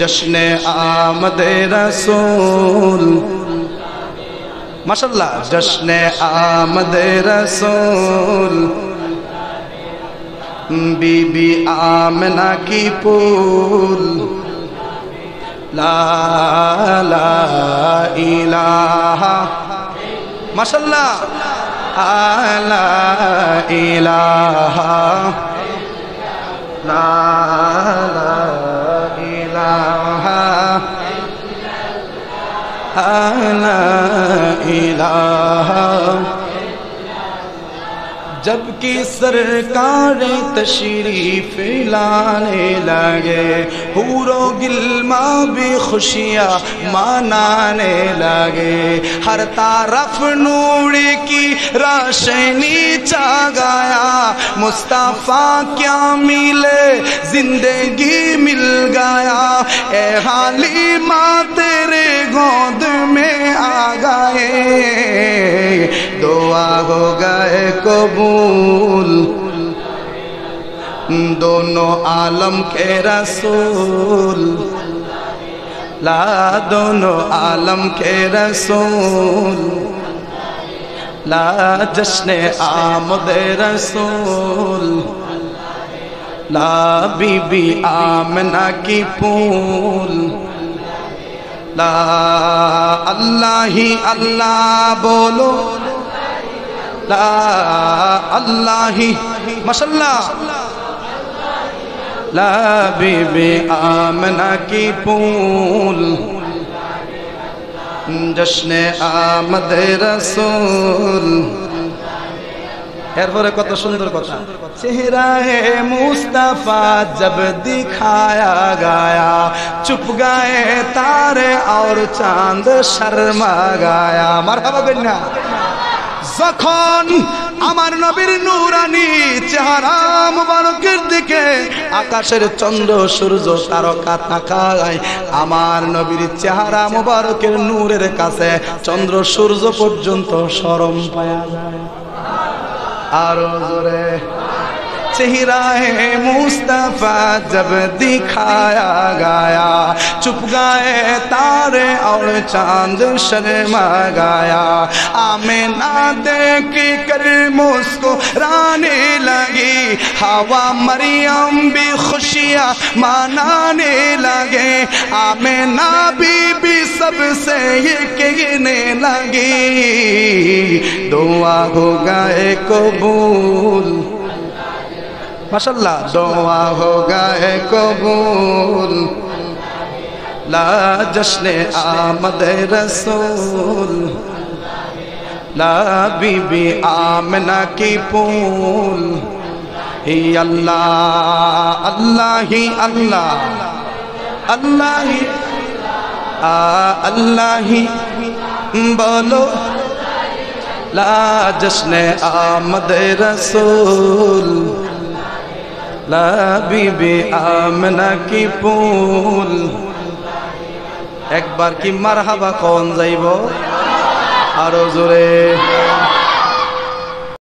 जश्न आमद रसूल माशाल्लाह जश्न आमद रसूल बीबी आमना की फूल ला ला इलाहा माशाल्लाह ला इलाहा ला ला इलाहा ला इलाहा जबकि सरकार तशरीफ लाने लगे हूरो गिल्मा भी खुशियाँ मनाने लगे हर तरफ नूर की रोशनी छा गया मुस्तफ़ा क्या मिले जिंदगी मिल गया ए हालिमा तेरे गोद में आ गए दुआ हो गए कबूल दोनों आलम के रसूल ला दोनों आलम के रसूल ला जश्न आमद रसूल ला बीबी आमना की फूल ला अल्लाह ही अल्लाह बोलो ला अल्लाह ही माशाल्लाह ला बीबी आमना की फूल जश्न आमद रसूल एरपरे कत सुंदर कथा चेहरा है मुस्तफा जब दिखाया गया चुप गए तारे और चांद शर्मा गया मरहबा कन्या যখন আমার নবীর নূরানী চেহারা মুবারকের দিকে আকাশের চন্দ্র সূর্য তারকা তাকায় আমার নবীর চেহারা মুবারকের নূরের কাছে চন্দ্র সূর্য পর্যন্ত শরম পায়া যায় আরো জোরে चेहरा है मुस्तफा जब दिखाया गया चुप गए तारे और चांद शर्मा गया आमिना देख कर मुस्कुराने लगी हवा मरियम भी खुशियाँ मनाने लगे आमिना बीबी सबसे ये कहने लगी दुआ हो गए कबूल माशाल्लाह दुआ हो गए कबूल ला जश्न आमद रसूल ला बीबी आमना की फूल ही अल्लाह अल्लाह ही अल्लाह अल्लाह ही अल्लाह ही बोलो ला जश्न आमद रसूल ला बीबी आमना की फूल एक बार की मरहबा कौन जाइबो आरो जोरे